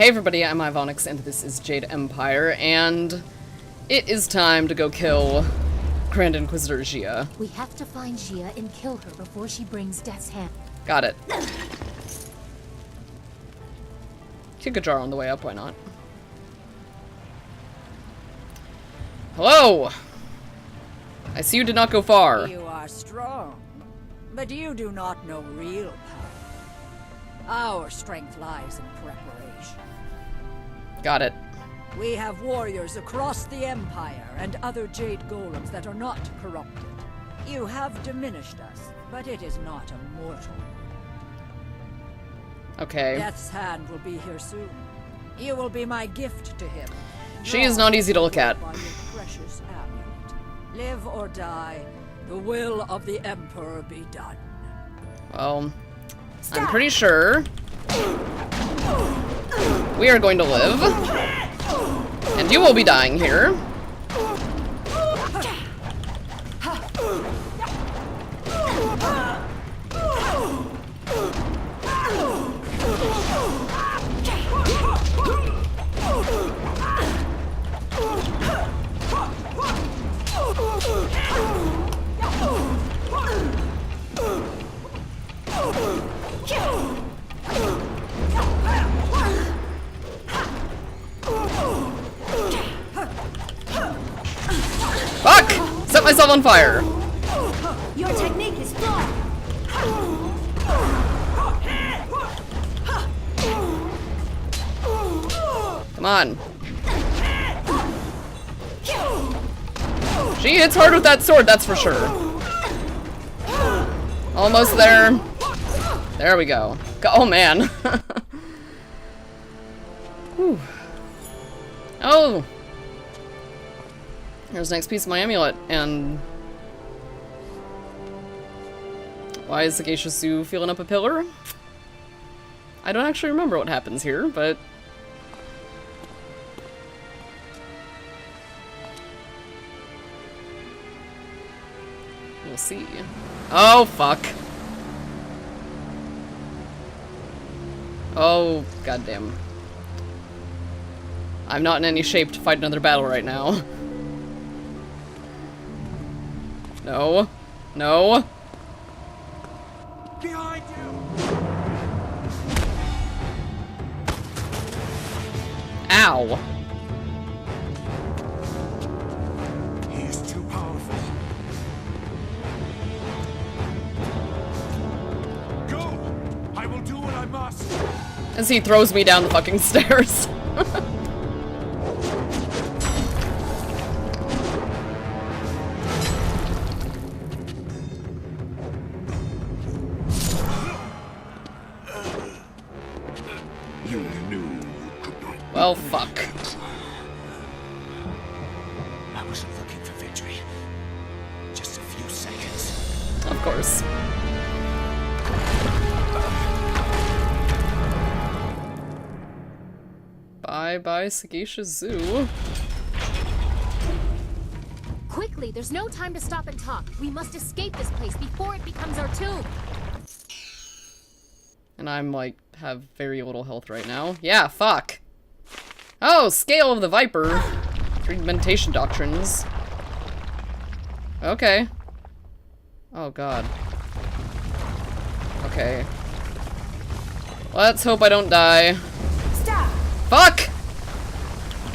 Hey everybody, I'm Ivonix and this is Jade Empire, and it is time to go kill Grand Inquisitor Jia. We have to find Jia and kill her before she brings Death's Hand. Got it. Kick a jar on the way up, why not? Hello! I see you did not go far. You are strong, but you do not know real power. Our strength lies in preparation. Got it. We have warriors across the Empire and other Jade golems that are not corrupted. You have diminished us, but it is not immortal. Okay. Death's Hand will be here soon. You will be my gift to him. She is not easy to look at. By your precious amulet. Live or die, the will of the Emperor be done. Well, I'm pretty sure we are going to live, and you will be dying here. Fuck! Set myself on fire. Your technique is flawed. Come on. She hits hard with that sword, that's for sure. Almost there. There we go. Oh man. Whew. Oh. Here's the next piece of my amulet, and why is the Geisha Zoo feeling up a pillar? I don't actually remember what happens here, but we'll see. Oh, fuck. Oh, goddamn. I'm not in any shape to fight another battle right now. No. No. Behind you! Ow. He is too powerful. Go! I will do what I must. As he throws me down the fucking stairs. You knew you could not. Well, fuck. I wasn't looking for victory. Just a few seconds. Of course. Bye-bye, Geisha Zoo. Quickly, there's no time to stop and talk. We must escape this place before it becomes our tomb. And I'm, like, have very little health right now. Yeah, fuck. Oh, Scale of the Viper. Fragmentation Doctrines. Okay. Oh, God. Okay. Let's hope I don't die. Stop! Fuck!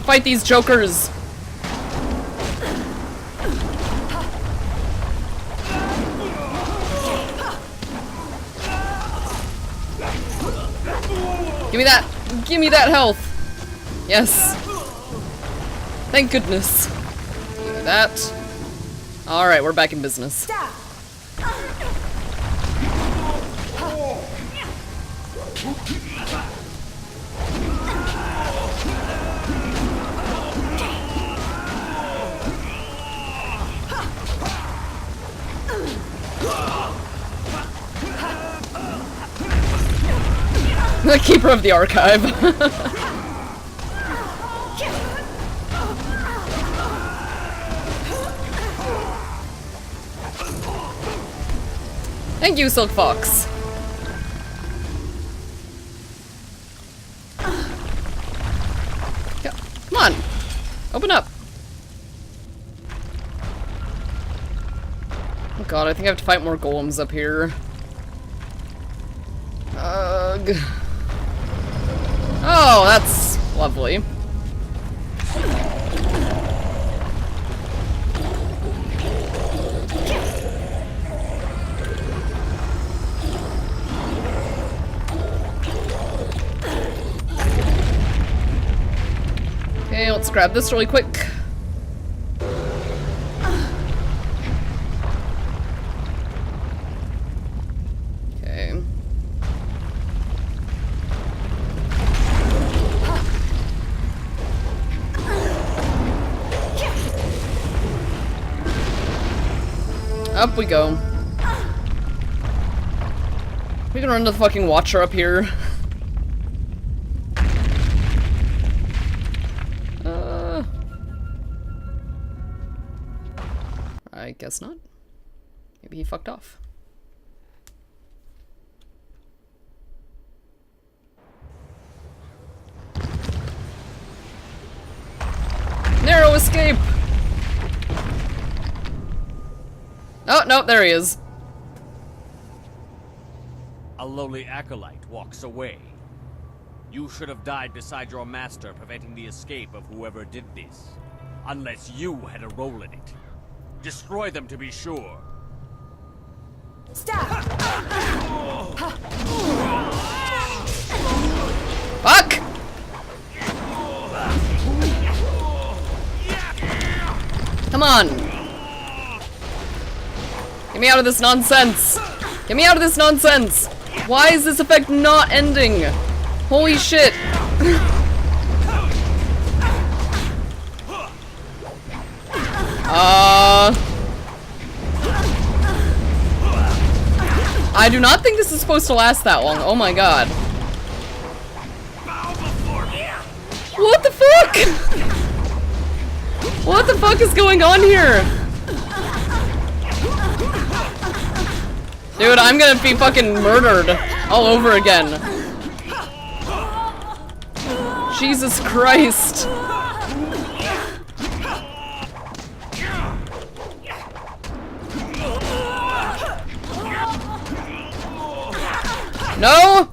Fight these jokers! Give me that! Give me that health! Yes. Thank goodness. Give me that. Alright, we're back in business. Stop! The Keeper of the Archive. Thank you, Silk Fox. Open up! Oh god, I think I have to fight more golems up here. Ugh. Oh, that's lovely. Okay, let's grab this really quick. Okay. Up we go. We can run to the fucking Watcher up here. I guess not. Maybe he fucked off. Narrow escape! Oh, no, there he is. A lowly acolyte walks away. You should have died beside your master, preventing the escape of whoever did this. Unless you had a role in it. Destroy them to be sure. Stop! Fuck! Come on! Get me out of this nonsense! Get me out of this nonsense! Why is this effect not ending? Holy shit! I do not think this is supposed to last that long. Oh my god. What the fuck? What the fuck is going on here? Dude, I'm gonna be fucking murdered all over again. Jesus Christ. No!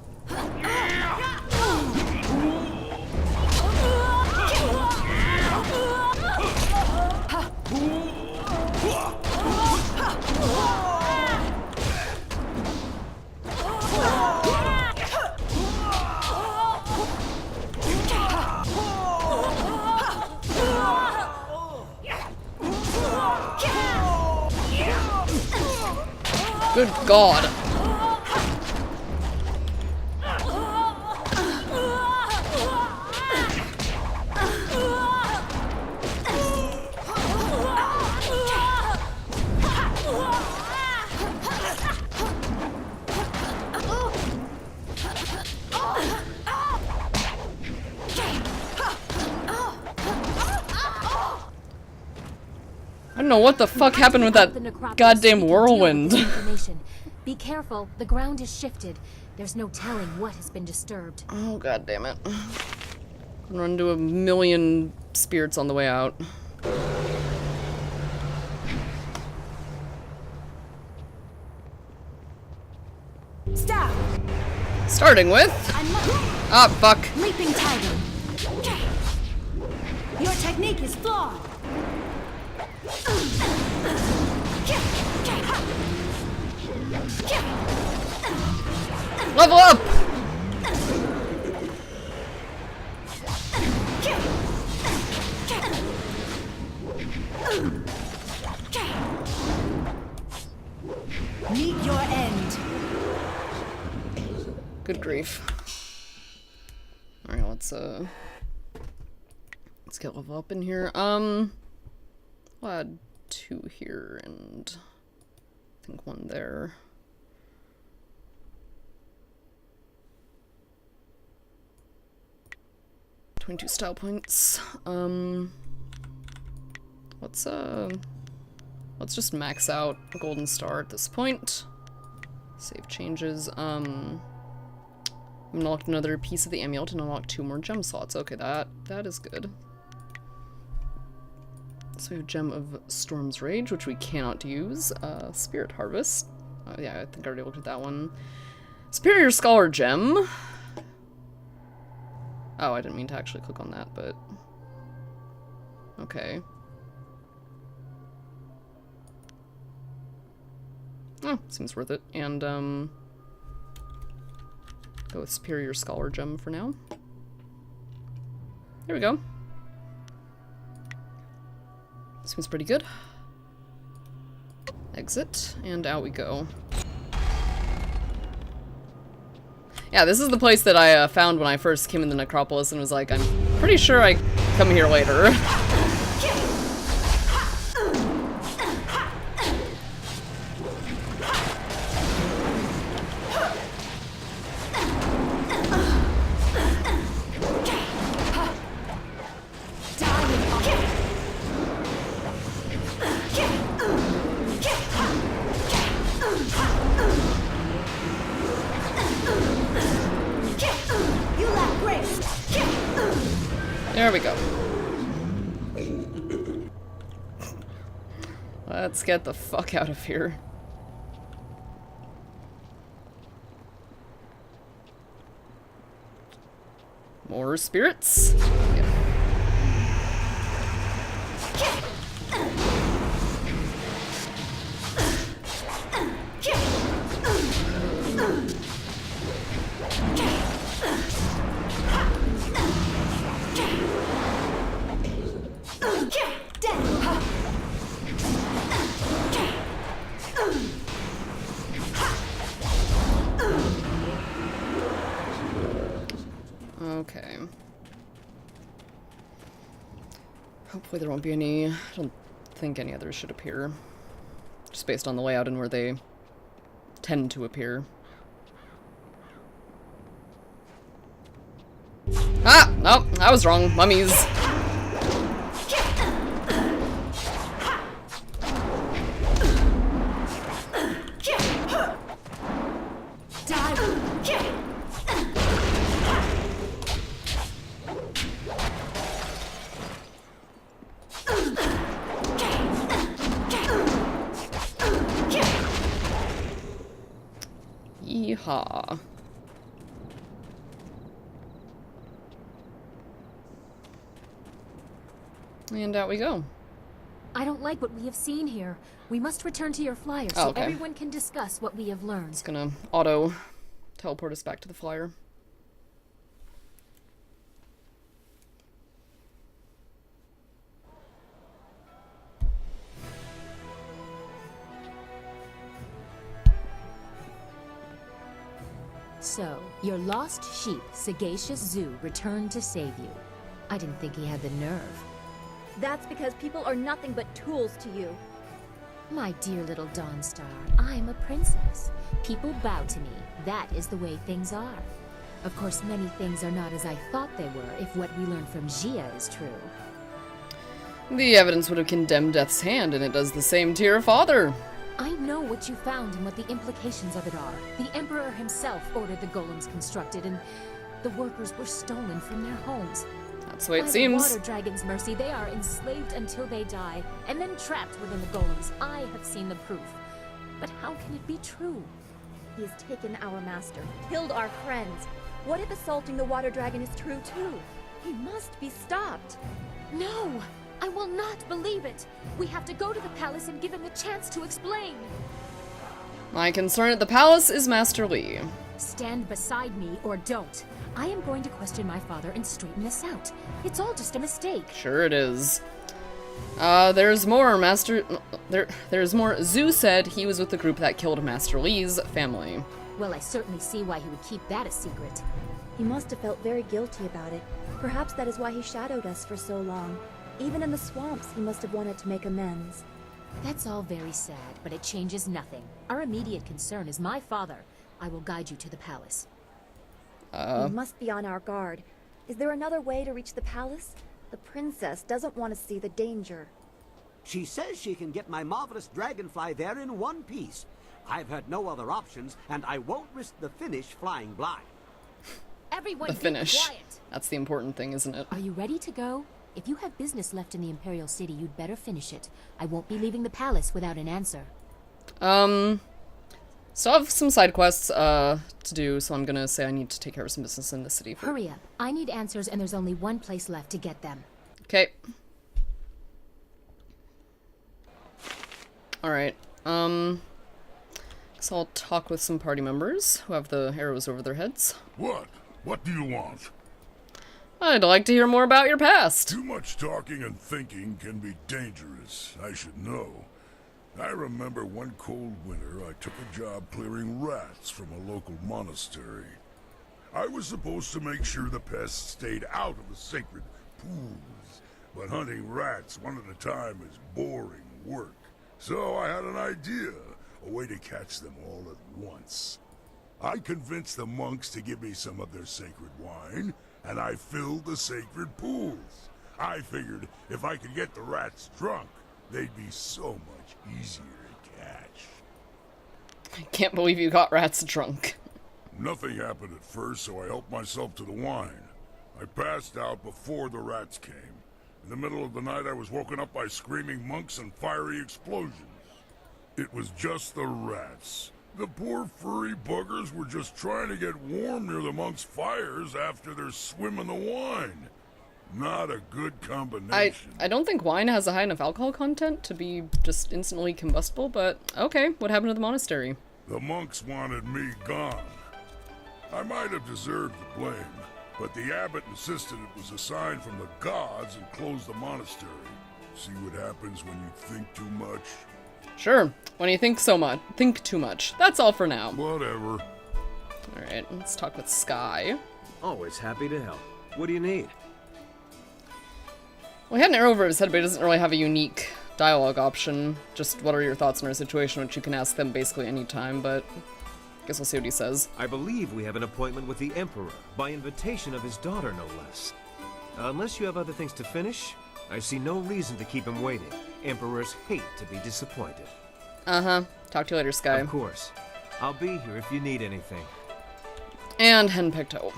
Good God. I don't know what the fuck happened with that goddamn whirlwind. Be careful, the ground is shifted. There's no telling what has been disturbed. Oh god damn it. Run into a million spirits on the way out. Stop! Starting with... Ah, fuck. Leaping tiger. Your technique is flawed. Level up! Meet your end. Good grief. Alright, let's get level up in here. I'll add 2 here and I think 1 there. 22 style points. Let's just max out Golden Star at this point. Save changes. I'm gonna unlock another piece of the amulet and unlock 2 more gem slots. Okay, that is good. So we have Gem of Storm's Rage, which we cannot use. Spirit Harvest. Yeah, I think I already looked at that one. Superior Scholar Gem. Oh, I didn't mean to actually click on that, but... Okay. Oh, seems worth it. And, go with Superior Scholar Gem for now. There we go. Seems pretty good. Exit, and out we go. Yeah, this is the place that I found when I first came in the Necropolis and was like, I'm pretty sure I come here later. There we go. Let's get the fuck out of here. More spirits? Yeah. Okay. Hopefully there won't be any... I don't think any others should appear. Just based on the layout and where they tend to appear. Ah! No, I was wrong. Mummies. Yeehaw. And out we go. I don't like what we have seen here. We must return to your flyer so everyone can discuss what we have learned. It's gonna auto teleport us back to the flyer. So, your lost sheep, Sagacious Zoo, returned to save you. I didn't think he had the nerve. That's because people are nothing but tools to you. My dear little Dawnstar, I'm a princess. People bow to me. That is the way things are. Of course, many things are not as I thought they were, if what we learned from Gia is true. The evidence would have condemned Death's Hand, and it does the same to your father. I know what you found and what the implications of it are. The Emperor himself ordered the golems constructed, and the workers were stolen from their homes. That's the way it By seems. the Water Dragon's mercy, they are enslaved until they die, and then trapped within the golems. I have seen the proof. But how can it be true? He has taken our master, killed our friends. What if assaulting the Water Dragon is true too? He must be stopped. No! I will not believe it! We have to go to the palace and give him a chance to explain! My concern at the palace is Master Li. Stand beside me or don't. I am going to question my father and straighten this out. It's all just a mistake. Sure it is. There's more, there's more. Zhu said he was with the group that killed Master Li's family. Well, I certainly see why he would keep that a secret. He must have felt very guilty about it. Perhaps that is why he shadowed us for so long. Even in the swamps, he must have wanted to make amends. That's all very sad, but it changes nothing. Our immediate concern is my father. I will guide you to the palace. We must be on our guard. Is there another way to reach the palace? The princess doesn't want to see the danger. She says she can get my marvelous dragonfly there in one piece. I've heard no other options, and I won't risk the finish flying blind. Everyone The finish. be quiet. That's the important thing, isn't it? Are you ready to go? If you have business left in the Imperial City, you'd better finish it. I won't be leaving the palace without an answer. So I have some side quests, to do, so I'm gonna say I need to take care of some business in the city. Hurry up. I need answers, and there's only one place left to get them. Okay. Alright, so I'll talk with some party members who have the arrows over their heads. What? What do you want? I'd like to hear more about your past. Too much talking and thinking can be dangerous. I should know. I remember one cold winter I took a job clearing rats from a local monastery. I was supposed to make sure the pests stayed out of the sacred pools, but hunting rats one at a time is boring work. So I had an idea, a way to catch them all at once. I convinced the monks to give me some of their sacred wine, and I filled the sacred pools. I figured if I could get the rats drunk, they'd be so much easier to catch. I can't believe you got rats drunk. Nothing happened at first, so I helped myself to the wine. I passed out before the rats came. In the middle of the night, I was woken up by screaming monks and fiery explosions. It was just the rats. The poor furry buggers were just trying to get warm near the monks' fires after their swim in the wine. Not a good combination. I don't think wine has a high enough alcohol content to be just instantly combustible, but okay, what happened to the monastery? The monks wanted me gone. I might have deserved the blame, but the abbot insisted it was a sign from the gods and closed the monastery. See what happens when you think too much? Sure, when you think too much. That's all for now. Whatever. Alright, let's talk with Sky. Always happy to help. What do you need? Well, he had an arrow over his head, but he doesn't really have a unique dialogue option. Just what are your thoughts on our situation, which you can ask them basically any time, but I guess we'll see what he says. I believe we have an appointment with the Emperor, by invitation of his daughter, no less. Unless you have other things to finish, I see no reason to keep him waiting. Emperors hate to be disappointed. Uh-huh. Talk to you later, Sky. Of course. I'll be here if you need anything. And Henpecto.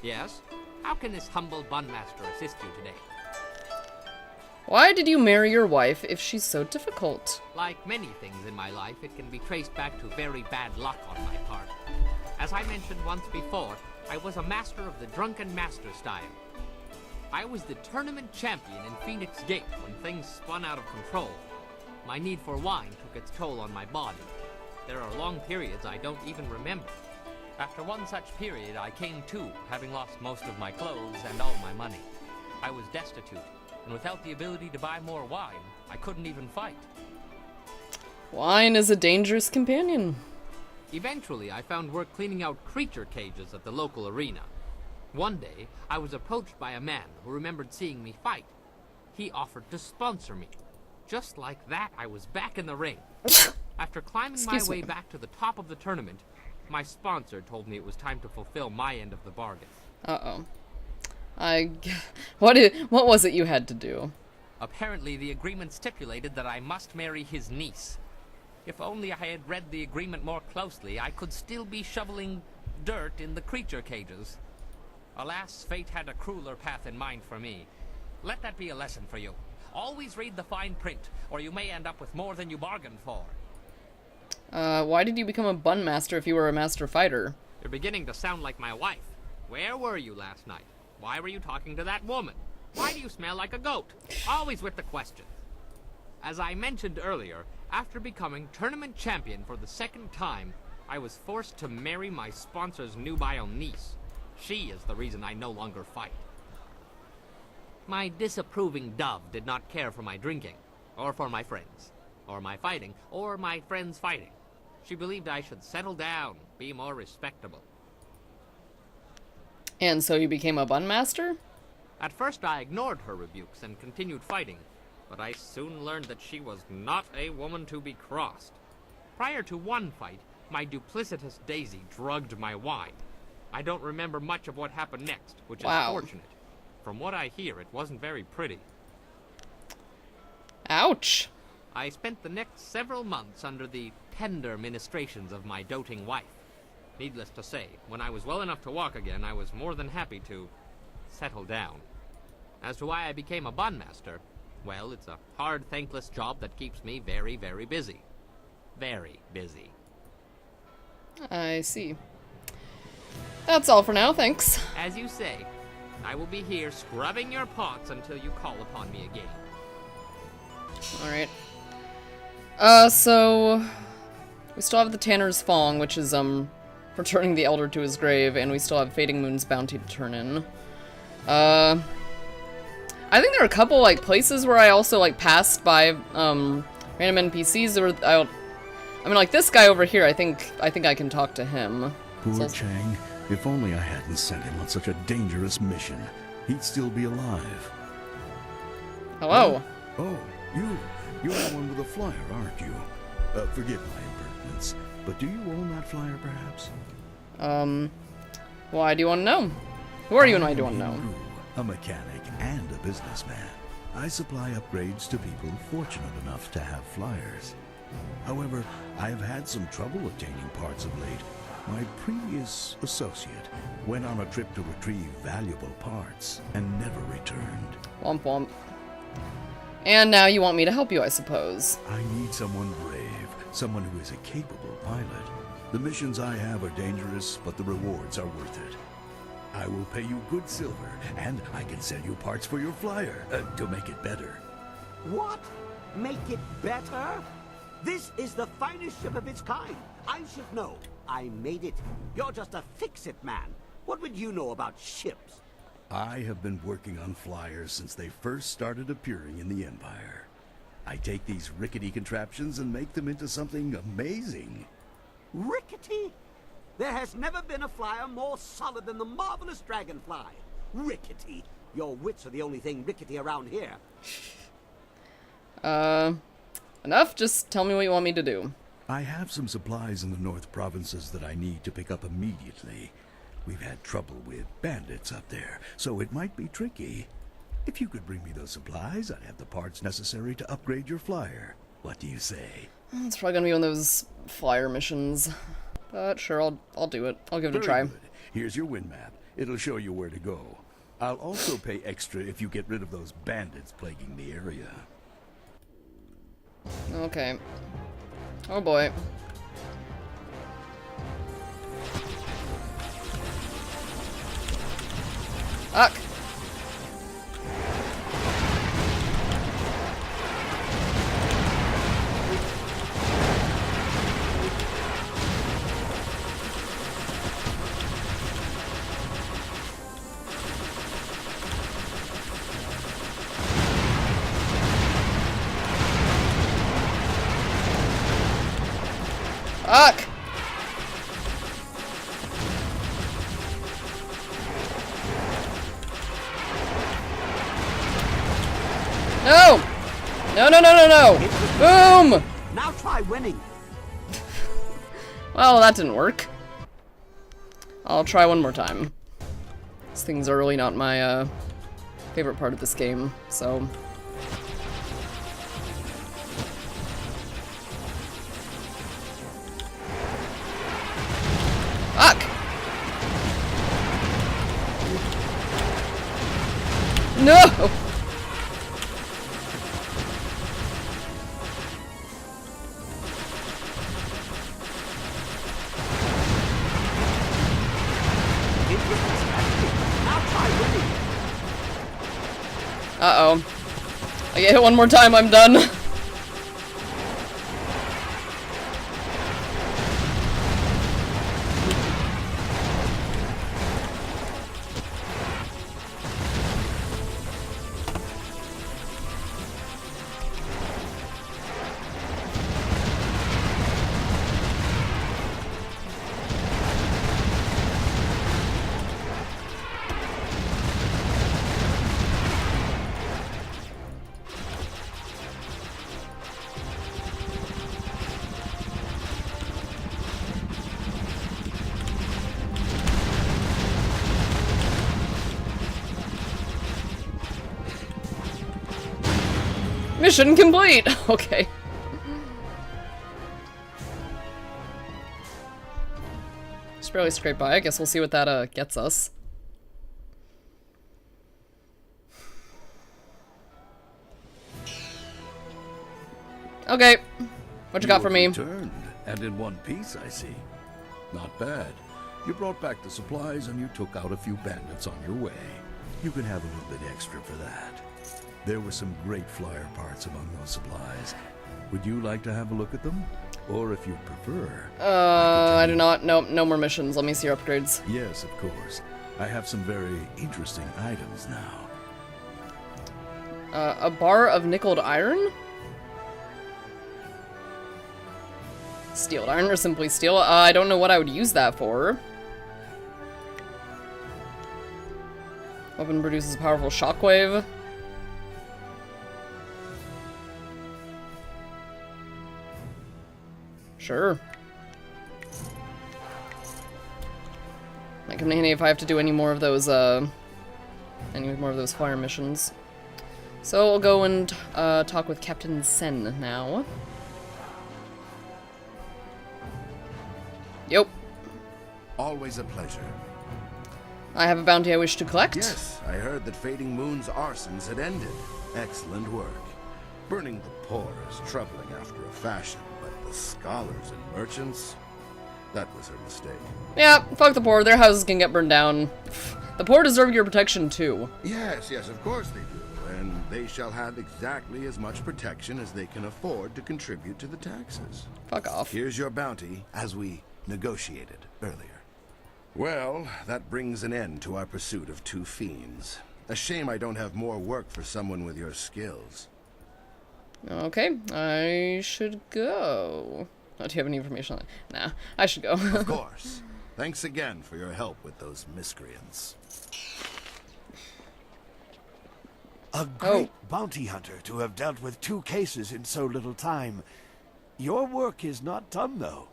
Yes? How can this humble bunmaster assist you today? Why did you marry your wife if she's so difficult? Like many things in my life, it can be traced back to very bad luck on my part. As I mentioned once before, I was a master of the drunken master style. I was the tournament champion in Phoenix Gate when things spun out of control. My need for wine took its toll on my body. There are long periods I don't even remember. After one such period, I came to, having lost most of my clothes and all my money. I was destitute, and without the ability to buy more wine, I couldn't even fight. Wine is a dangerous companion. Eventually, I found work cleaning out creature cages at the local arena. One day, I was approached by a man who remembered seeing me fight. He offered to sponsor me. Just like that, I was back in the ring. After climbing my way back to the top of the tournament, my sponsor told me it was time to fulfill my end of the bargain. Uh-oh. What was it you had to do? Apparently, the agreement stipulated that I must marry his niece. If only I had read the agreement more closely, I could still be shoveling dirt in the creature cages. Alas, fate had a crueler path in mind for me. Let that be a lesson for you. Always read the fine print, or you may end up with more than you bargained for. Why did you become a bun master if you were a master fighter? You're beginning to sound like my wife. Where were you last night? Why were you talking to that woman? Why do you smell like a goat? Always with the questions. As I mentioned earlier, after becoming tournament champion for the second time, I was forced to marry my sponsor's nubile niece. She is the reason I no longer fight. My disapproving dove did not care for my drinking, or for my friends, or my fighting, or my friends fighting. She believed I should settle down, be more respectable. And so you became a bun master? At first I ignored her rebukes and continued fighting, but I soon learned that she was not a woman to be crossed. Prior to one fight, my duplicitous Daisy drugged my wine. I don't remember much of what happened next, which is fortunate. From what I hear, it wasn't very pretty. Ouch. I spent the next several months under the tender ministrations of my doting wife. Needless to say, when I was well enough to walk again, I was more than happy to settle down. As to why I became a bondmaster, well, it's a hard, thankless job that keeps me very, very busy. Very busy. I see. That's all for now, thanks. As you say, I will be here scrubbing your pots until you call upon me again. Alright. So... we still have the Tanner's Fong, which is, returning the Elder to his grave, and we still have Fading Moon's Bounty to turn in. I think there are a couple, like, places where I also, like, passed by, random NPCs. I mean, like, this guy over here, I think I can talk to him. Poor Chang. If only I hadn't sent him on such a dangerous mission. He'd still be alive. Hello. Oh, you're the one with the flyer, aren't you? Forgive my impertinence, but do you own that flyer, perhaps? Why do you want to know? Who are you and why do you want to know? A mechanic and a businessman. I supply upgrades to people fortunate enough to have flyers. However, I have had some trouble obtaining parts of late. My previous associate went on a trip to retrieve valuable parts and never returned. Womp womp. And now you want me to help you, I suppose. I need someone brave, someone who is a capable pilot. The missions I have are dangerous, but the rewards are worth it. I will pay you good silver, and I can sell you parts for your flyer to make it better. What? Make it better? This is the finest ship of its kind. I should know. I made it. You're just a fix-it man. What would you know about ships? I have been working on flyers since they first started appearing in the Empire. I take these rickety contraptions and make them into something amazing. Rickety? There has never been a flyer more solid than the marvelous dragonfly. Rickety. Your wits are the only thing rickety around here. Enough? Just tell me what you want me to do. I have some supplies in the North Provinces that I need to pick up immediately. We've had trouble with bandits up there, so it might be tricky. If you could bring me those supplies, I'd have the parts necessary to upgrade your flyer. What do you say? It's probably gonna be one of those flyer missions. But sure, I'll do it. I'll give it a try. Very good. Here's your wind map. It'll show you where to go. I'll also pay extra if you get rid of those bandits plaguing the area. Okay. Oh boy. Fuck. Fuck! No! No, no, no, no, no! Boom! Now try winning. Well, that didn't work. I'll try one more time. These things are really not my, favorite part of this game, so... Fuck! No! Uh-oh. I get hit one more time, I'm done. Mission complete! Okay. Just barely scraped by. I guess we'll see what that gets us. Okay. What you got for me? Returned, and in one piece, I see. Not bad. You brought back the supplies and you took out a few bandits on your way. You can have a little bit extra for that. There were some great flyer parts among those supplies. Would you like to have a look at them? Or if you prefer... I do not. No, no more missions. Let me see your upgrades. Yes, of course. I have some very interesting items now. A bar of nickeled iron? Steeled iron or simply steel? I don't know what I would use that for. Weapon produces a powerful shockwave. Sure. Might come in handy if I have to do any more of those fire missions. So we'll go and talk with Captain Sen now. Yep. Always a pleasure. I have a bounty I wish to collect. Yes, I heard that Fading Moon's arsons had ended. Excellent work. Burning the poor is troubling after a fashion, but the scholars and merchants, that was her mistake. Yeah, fuck the poor. Their houses can get burned down. The poor deserve your protection too. Yes, of course they do. And they shall have exactly as much protection as they can afford to contribute to the taxes. Fuck off. Here's your bounty, as we negotiated earlier. Well, that brings an end to our pursuit of two fiends. A shame I don't have more work for someone with your skills. Okay, I should go. Oh, do you have any information on that? Nah, I should go. Of course. Thanks again for your help with those miscreants. A great bounty hunter to have dealt with two cases in so little time. Your work is not done, though.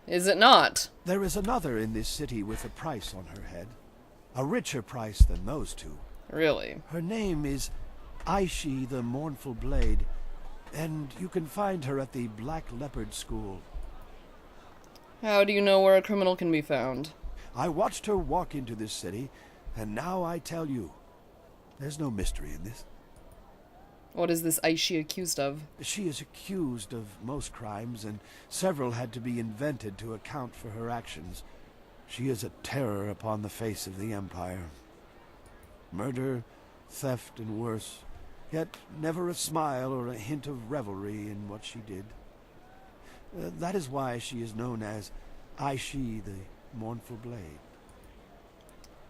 Is it not? There is another in this city with a price on her head. A richer price than those two. Really? Her name is Aishi the Mournful Blade, and you can find her at the Black Leopard School. How do you know where a criminal can be found? I watched her walk into this city, and now I tell you, there's no mystery in this. What is this Aishi accused of? She is accused of most crimes, and several had to be invented to account for her actions. She is a terror upon the face of the Empire. Murder, theft, and worse, yet never a smile or a hint of revelry in what she did. That is why she is known as Aishi the Mournful Blade.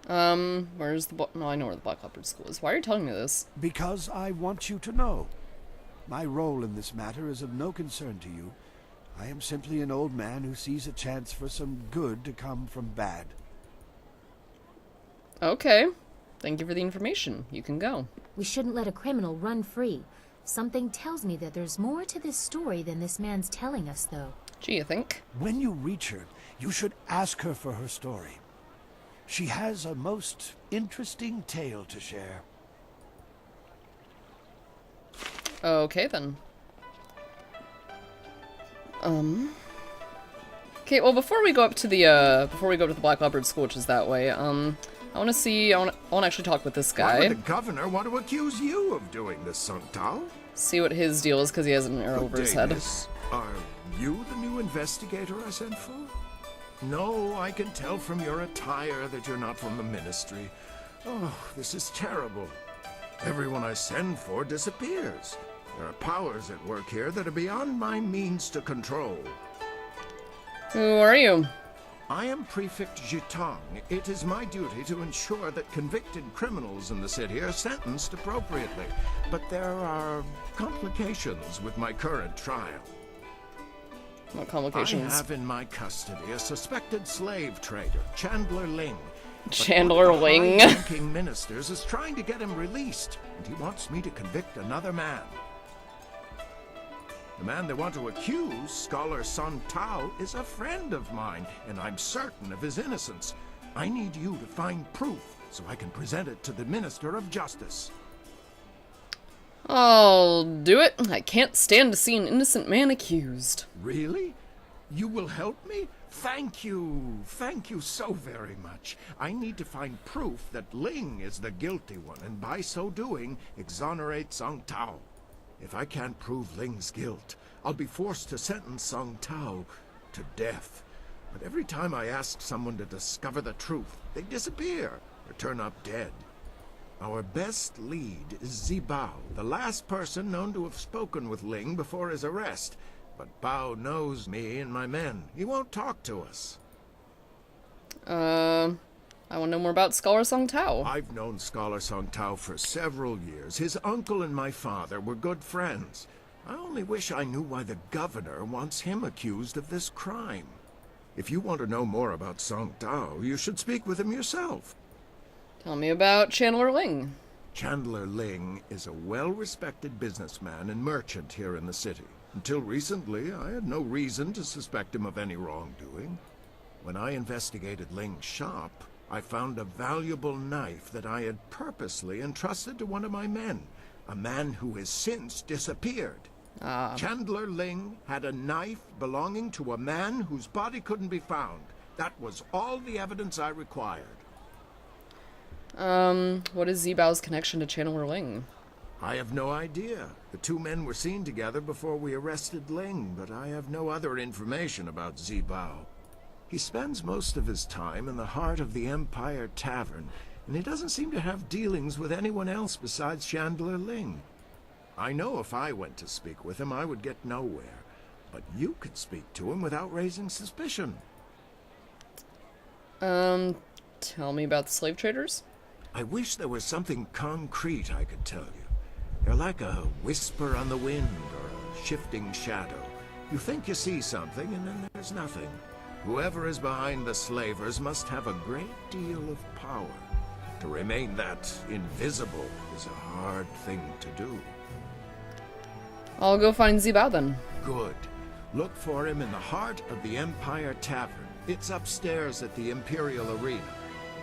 Where's the... No, I know where the Black Leopard School is. Why are you telling me this? Because I want you to know. My role in this matter is of no concern to you. I am simply an old man who sees a chance for some good to come from bad. Okay. Thank you for the information. You can go. We shouldn't let a criminal run free. Something tells me that there's more to this story than this man's telling us, though. Gee, you think? When you reach her, you should ask her for her story. She has a most interesting tale to share. Okay, then. Okay, well, before we go up to the Black Leopard School, which is that way, I want to actually talk with this guy. Why would the governor want to accuse you of doing this, Santao? See what his deal is, because he has an arrow over his head. Are you the new investigator I sent for? No, I can tell from your attire that you're not from the ministry. Oh, this is terrible. Everyone I send for disappears. There are powers at work here that are beyond my means to control. Who are you? I am Prefect Jitang. It is my duty to ensure that convicted criminals in the city are sentenced appropriately. But there are complications with my current trial. What complications? I have in my custody a suspected slave trader, Chandler Ling. Chandler Ling. One of the high-ranking ministers is trying to get him released, and he wants me to convict another man. The man they want to accuse, Scholar Sun Tao, is a friend of mine, and I'm certain of his innocence. I need you to find proof so I can present it to the Minister of Justice. I'll do it. I can't stand to see an innocent man accused. Really? You will help me? Thank you. Thank you so very much. I need to find proof that Ling is the guilty one, and by so doing, exonerate Song Tao. If I can't prove Ling's guilt, I'll be forced to sentence Song Tao to death. But every time I ask someone to discover the truth, they disappear or turn up dead. Our best lead is Zibao, the last person known to have spoken with Ling before his arrest. But Bao knows me and my men. He won't talk to us. I want to know more about Scholar Song Tao. I've known Scholar Song Tao for several years. His uncle and my father were good friends. I only wish I knew why the governor wants him accused of this crime. If you want to know more about Song Tao, you should speak with him yourself. Tell me about Chandler Ling. Chandler Ling is a well-respected businessman and merchant here in the city. Until recently, I had no reason to suspect him of any wrongdoing. When I investigated Ling's shop, I found a valuable knife that I had purposely entrusted to one of my men, a man who has since disappeared. Chandler Ling had a knife belonging to a man whose body couldn't be found. That was all the evidence I required. What is Zibao's connection to Chandler Ling? I have no idea. The two men were seen together before we arrested Ling, but I have no other information about Zibao. He spends most of his time in the heart of the Empire Tavern, and he doesn't seem to have dealings with anyone else besides Chandler Ling. I know if I went to speak with him, I would get nowhere. But you could speak to him without raising suspicion. Tell me about the slave traders? I wish there was something concrete I could tell you. They're like a whisper on the wind or a shifting shadow. You think you see something, and then there's nothing. Whoever is behind the slavers must have a great deal of power. To remain that invisible is a hard thing to do. I'll go find Zibao then. Good. Look for him in the heart of the Empire Tavern. It's upstairs at the Imperial Arena.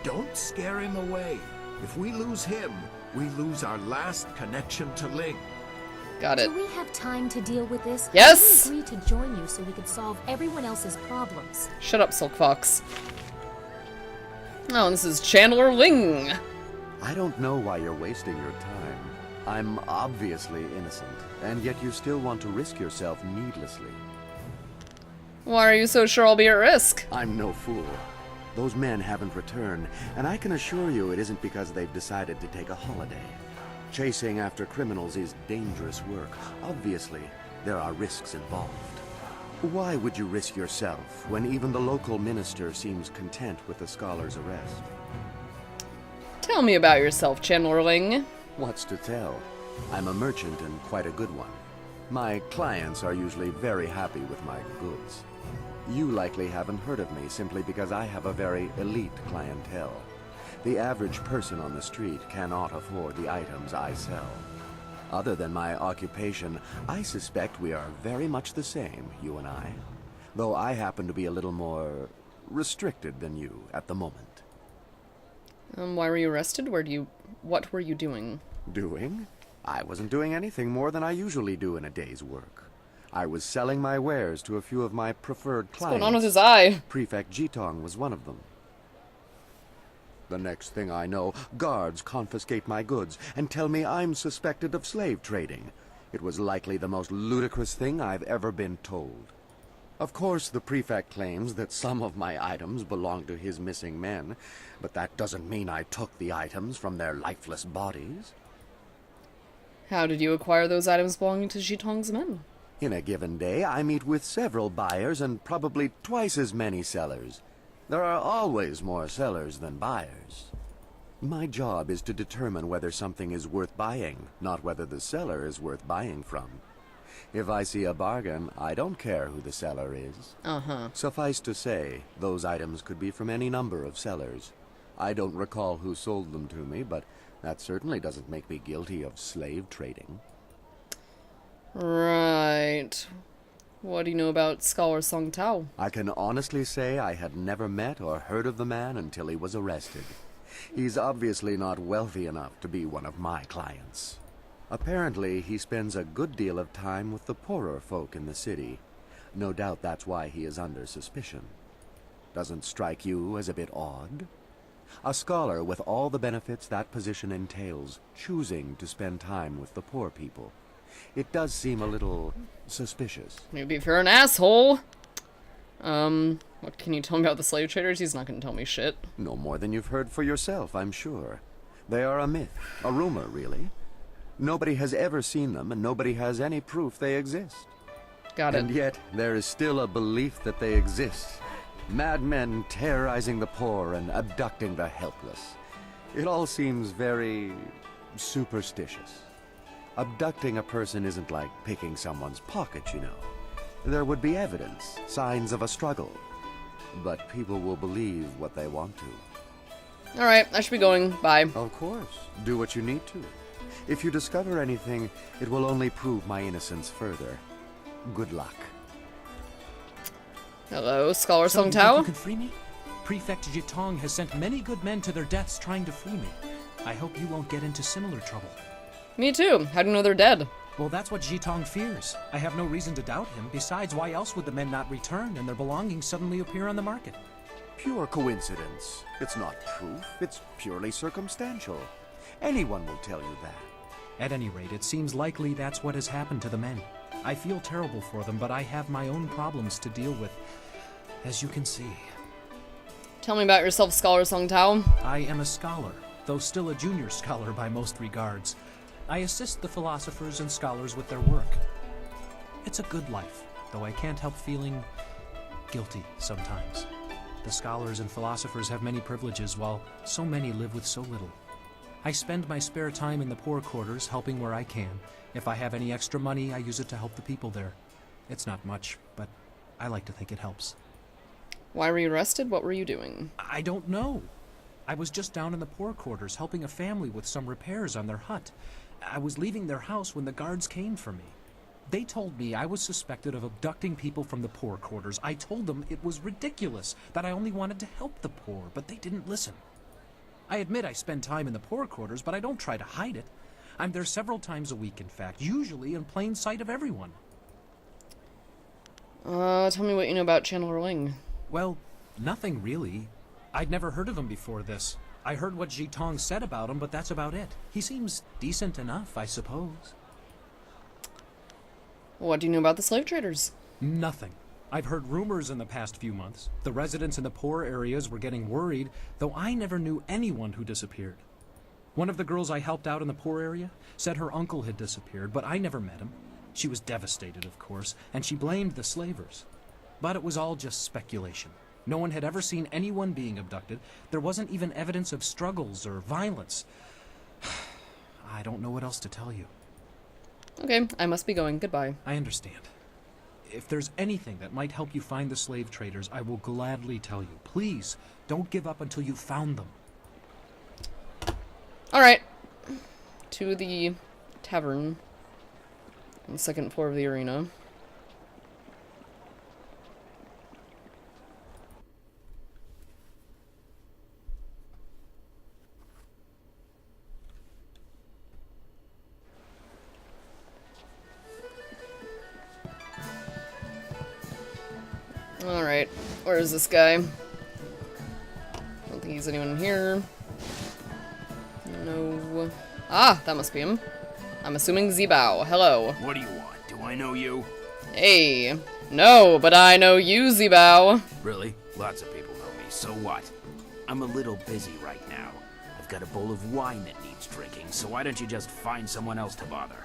Don't scare him away. If we lose him, we lose our last connection to Ling. Got it. Do we have time to deal with this? Yes! I agreed to join you so we could solve everyone else's problems. Shut up, Silk Fox. Oh, and this is Chandler Ling. I don't know why you're wasting your time. I'm obviously innocent, and yet you still want to risk yourself needlessly. Why are you so sure I'll be at risk? I'm no fool. Those men haven't returned, and I can assure you it isn't because they've decided to take a holiday. Chasing after criminals is dangerous work. Obviously, there are risks involved. Why would you risk yourself when even the local minister seems content with the scholar's arrest? Tell me about yourself, Chandler Ling. What's to tell? I'm a merchant and quite a good one. My clients are usually very happy with my goods. You likely haven't heard of me simply because I have a very elite clientele. The average person on the street cannot afford the items I sell. Other than my occupation, I suspect we are very much the same, you and I. Though I happen to be a little more restricted than you at the moment. Why were you arrested? What were you doing? Doing? I wasn't doing anything more than I usually do in a day's work. I was selling my wares to a few of my preferred clients. What's going on with his eye? Prefect Jitong was one of them. The next thing I know, guards confiscate my goods and tell me I'm suspected of slave trading. It was likely the most ludicrous thing I've ever been told. Of course, the prefect claims that some of my items belong to his missing men, but that doesn't mean I took the items from their lifeless bodies. How did you acquire those items belonging to Jitong's men? In a given day, I meet with several buyers and probably twice as many sellers. There are always more sellers than buyers. My job is to determine whether something is worth buying, not whether the seller is worth buying from. If I see a bargain, I don't care who the seller is. Suffice to say, those items could be from any number of sellers. I don't recall who sold them to me, but that certainly doesn't make me guilty of slave trading. Right. What do you know about Scholar Song Tao? I can honestly say I had never met or heard of the man until he was arrested. He's obviously not wealthy enough to be one of my clients. Apparently, he spends a good deal of time with the poorer folk in the city. No doubt that's why he is under suspicion. Doesn't strike you as a bit odd? A scholar with all the benefits that position entails, choosing to spend time with the poor people. It does seem a little suspicious. Maybe if you're an asshole. What can you tell me about the slave traders? He's not gonna tell me shit. No more than you've heard for yourself, I'm sure. They are a myth, a rumor, really. Nobody has ever seen them, and nobody has any proof they exist. Got it. And yet, there is still a belief that they exist. Madmen terrorizing the poor and abducting the helpless. It all seems very superstitious. Abducting a person isn't like picking someone's pocket, you know. There would be evidence, signs of a struggle. But people will believe what they want to. Alright, I should be going. Bye. Of course. Do what you need to. If you discover anything, it will only prove my innocence further. Good luck. Hello, Scholar So Song you think Tao? you can free me? Prefect Jitong has sent many good men to their deaths trying to free me. I hope you won't get into similar trouble. Me too. How do you know they're dead? Well, that's what Jitong fears. I have no reason to doubt him. Besides, why else would the men not return and their belongings suddenly appear on the market? Pure coincidence. It's not proof. It's purely circumstantial. Anyone will tell you that. At any rate, it seems likely that's what has happened to the men. I feel terrible for them, but I have my own problems to deal with, as you can see. Tell me about yourself, Scholar Song Tao. I am a scholar, though still a junior scholar by most regards. I assist the philosophers and scholars with their work. It's a good life, though I can't help feeling guilty sometimes. The scholars and philosophers have many privileges, while so many live with so little. I spend my spare time in the poor quarters, helping where I can. If I have any extra money, I use it to help the people there. It's not much, but I like to think it helps. Why were you arrested? What were you doing? I don't know. I was just down in the poor quarters, helping a family with some repairs on their hut. I was leaving their house when the guards came for me. They told me I was suspected of abducting people from the poor quarters. I told them it was ridiculous, that I only wanted to help the poor, but they didn't listen. I admit I spend time in the poor quarters, but I don't try to hide it. I'm there several times a week, in fact, usually in plain sight of everyone. Tell me what you know about Chandler Ling. Well, nothing really. I'd never heard of him before this. I heard what Jitong said about him, but that's about it. He seems decent enough, I suppose. What do you know about the slave traders? Nothing. I've heard rumors in the past few months. The residents in the poor areas were getting worried, though I never knew anyone who disappeared. One of the girls I helped out in the poor area said her uncle had disappeared, but I never met him. She was devastated, of course, and she blamed the slavers. But it was all just speculation. No one had ever seen anyone being abducted. There wasn't even evidence of struggles or violence. I don't know what else to tell you. Okay, I must be going. Goodbye. I understand. If there's anything that might help you find the slave traders, I will gladly tell you. Please, don't give up until you've found them. Alright. To the tavern on the second floor of the arena. Alright, where is this guy? I don't think he's anyone in here. No. Ah, that must be him. I'm assuming Zibao. Hello. What do you want? Do I know you? Hey. No, but I know you, Zibao. Really? Lots of people know me, so what? I'm a little busy right now. I've got a bowl of wine that needs drinking, so why don't you just find someone else to bother?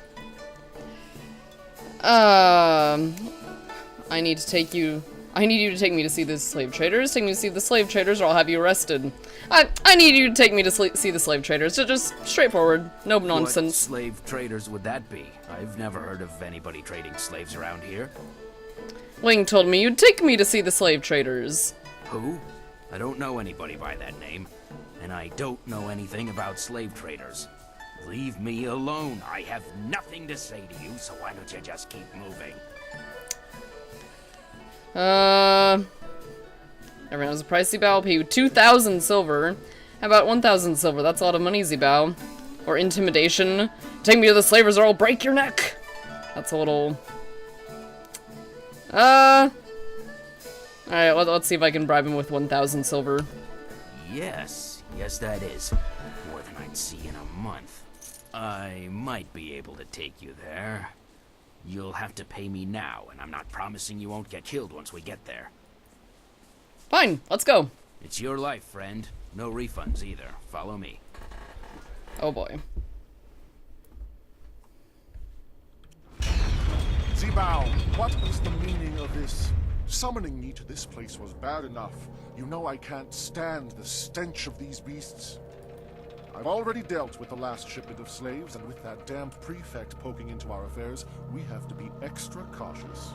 I need you to take me to see the slave traders. Take me to see the slave traders, or I'll have you arrested. I need you to take me to see the slave traders. Just straightforward, no nonsense. What slave traders would that be? I've never heard of anybody trading slaves around here. Ling told me you'd take me to see the slave traders. Who? I don't know anybody by that name, and I don't know anything about slave traders. Leave me alone. I have nothing to say to you, so why don't you just keep moving? Everyone has a price, Zibao. I'll pay you 2,000 silver. How about 1,000 silver? That's a lot of money, Zibao. Or intimidation. Take me to the slavers or I'll break your neck. That's a little... Alright, let's see if I can bribe him with 1,000 silver. Yes, that is. More than I'd see in a month. I might be able to take you there. You'll have to pay me now, and I'm not promising you won't get killed once we get there. Fine, let's go. It's your life, friend. No refunds either. Follow me. Oh boy. Zibao, what is the meaning of this? Summoning me to this place was bad enough. You know I can't stand the stench of these beasts. I've already dealt with the last shipment of slaves, and with that damned prefect poking into our affairs, we have to be extra cautious.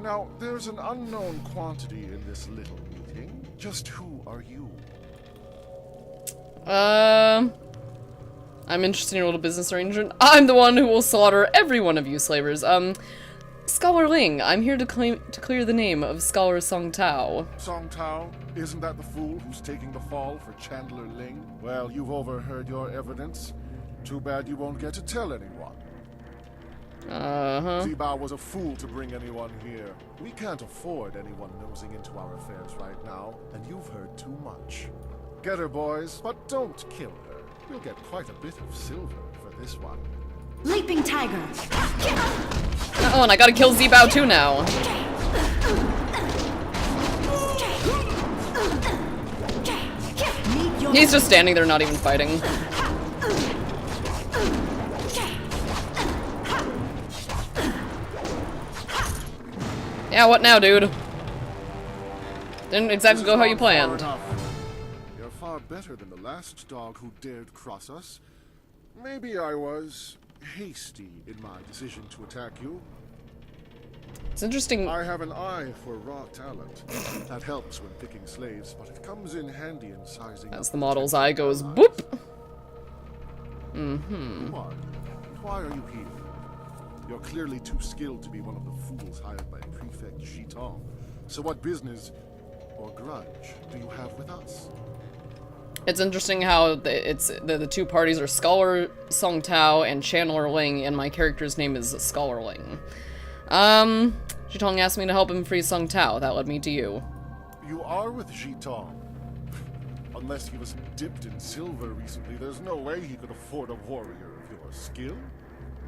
Now, there's an unknown quantity in this little meeting. Just who are you? I'm interested in your little business arrangement. I'm the one who will slaughter every one of you slavers. Scholar Ling, I'm here to clear the name of Scholar Song Tao. Song Tao? Isn't that the fool who's taking the fall for Chandler Ling? Well, you've overheard your evidence. Too bad you won't get to tell anyone. Zibao was a fool to bring anyone here. We can't afford anyone nosing into our affairs right now, and you've heard too much. Get her, boys, but don't kill her. We'll get quite a bit of silver for this one. Leaping Tiger! Oh, and I gotta kill Zibao too now. He's just standing there, not even fighting. Yeah, what now, dude? Didn't exactly go how you planned. You're far better than the last dog who dared cross us. Maybe I was hasty in my decision to attack you. It's interesting. I have an eye for raw talent. That helps when picking slaves, but it comes in handy in sizing. As the model's eye goes boop. Who are you? Why are you here? You're clearly too skilled to be one of the fools hired by Prefect Shitong. So what business or grudge do you have with us? It's interesting how the two parties are Scholar Song Tao and Chandler Ling, and my character's name is Scholar Ling. Shitong asked me to help him free Song Tao. That led me to you. You are with Shitong. Unless he was dipped in silver recently, there's no way he could afford a warrior of your skill.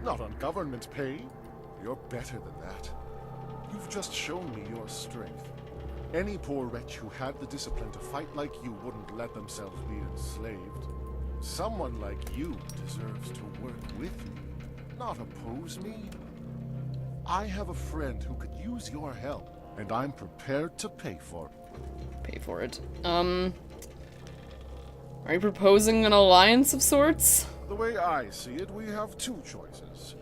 Not on government pay. You're better than that. You've just shown me your strength. Any poor wretch who had the discipline to fight like you wouldn't let themselves be enslaved. Someone like you deserves to work with me, not oppose me. I have a friend who could use your help, and I'm prepared to pay for it. Pay for it. Are you proposing an alliance of sorts? The way I see it, we have two choices.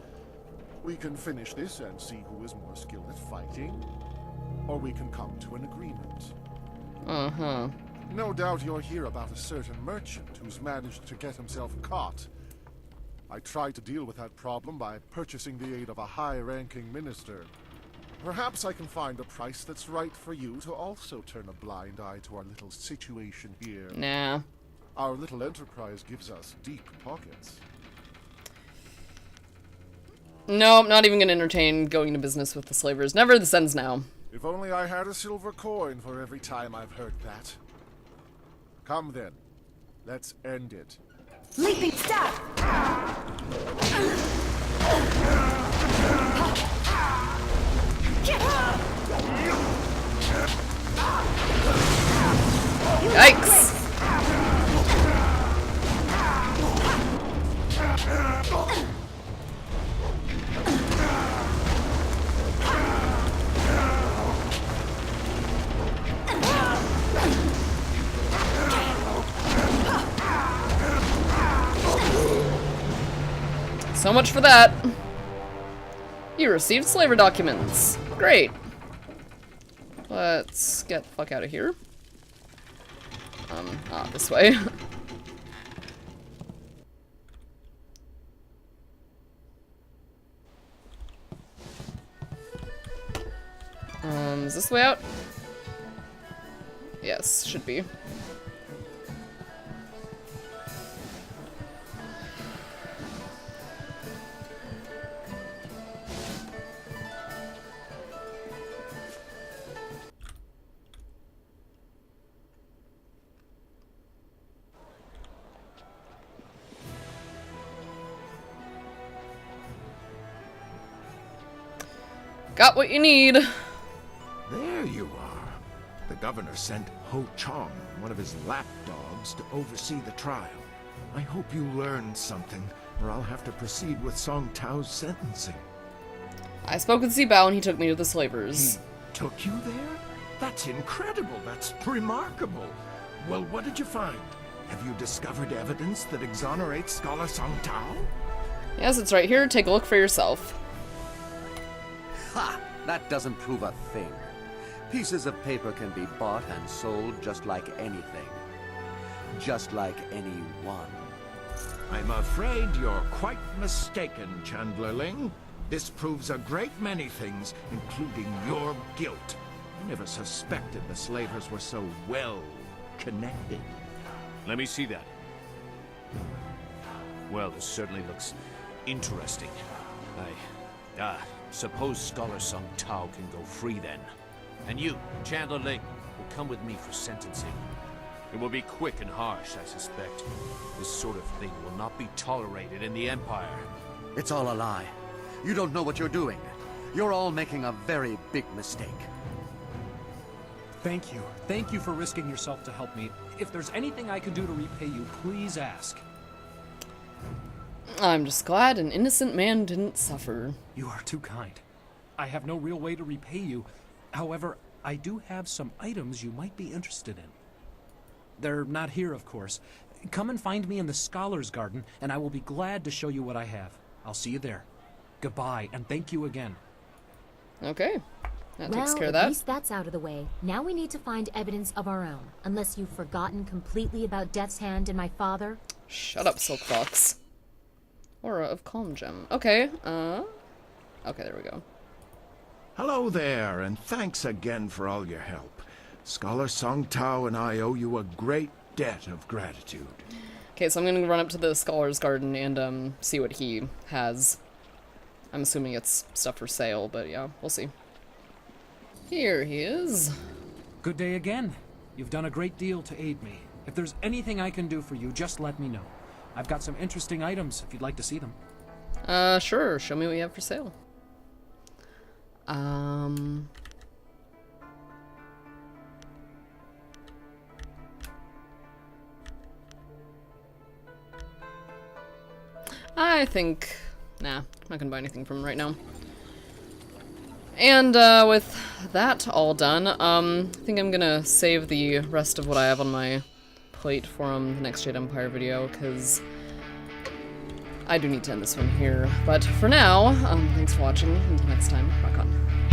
We can finish this and see who is more skilled at fighting, or we can come to an agreement. No doubt you'll hear about a certain merchant who's managed to get himself caught. I tried to deal with that problem by purchasing the aid of a high-ranking minister. Perhaps I can find a price that's right for you to also turn a blind eye to our little situation here. Nah. Our little enterprise gives us deep pockets. No, I'm not even gonna entertain going to business with the slavers. Never this ends now. If only I had a silver coin for every time I've heard that. Come then. Let's end it. Leaping Stop! Yikes! So much for that. You received slaver documents. Great. Let's get the fuck out of here. This way. Is this the way out? Yes, should be. Got what you need. There you are. The governor sent Ho Chong, one of his lapdogs, to oversee the trial. I hope you learned something, or I'll have to proceed with Song Tao's sentencing. I spoke with Zibao and he took me to the slavers. He took you there? That's incredible. That's remarkable. Well, what did you find? Have you discovered evidence that exonerates Scholar Song Tao? Yes, it's right here. Take a look for yourself. Ha! That doesn't prove a thing. Pieces of paper can be bought and sold just like anything. Just like anyone. I'm afraid you're quite mistaken, Chandlerling. This proves a great many things, including your guilt. I never suspected the slavers were so well connected. Let me see that. Well, this certainly looks interesting. Suppose Scholar Song Tao can go free then. And you, Chandler Ling, will come with me for sentencing. It will be quick and harsh, I suspect. This sort of thing will not be tolerated in the Empire. It's all a lie. You don't know what you're doing. You're all making a very big mistake. Thank you. Thank you for risking yourself to help me. If there's anything I can do to repay you, please ask. I'm just glad an innocent man didn't suffer. You are too kind. I have no real way to repay you. However, I do have some items you might be interested in. They're not here, of course. Come and find me in the Scholar's Garden, and I will be glad to show you what I have. I'll see you there. Goodbye, and thank you again. Okay. That takes care of Well, that. at least that's out of the way. Now we need to find evidence of our own. Unless you've forgotten completely about Death's Hand and my father. Shut up, Silk Fox. Aura of Calm Gem. Okay, okay, there we go. Hello there, and thanks again for all your help. Scholar Song Tao and I owe you a great debt of gratitude. Okay, so I'm gonna run up to the Scholar's Garden and, see what he has. I'm assuming it's stuff for sale, but yeah, we'll see. Here he is. Good day again. You've done a great deal to aid me. If there's anything I can do for you, just let me know. I've got some interesting items if you'd like to see them. Sure. Show me what you have for sale. I think... Nah, I'm not gonna buy anything from him right now. And, with that all done, I think I'm gonna save the rest of what I have on my plate for the next Jade Empire video, because I do need to end this one here. But for now, thanks for watching. Until next time, rock on.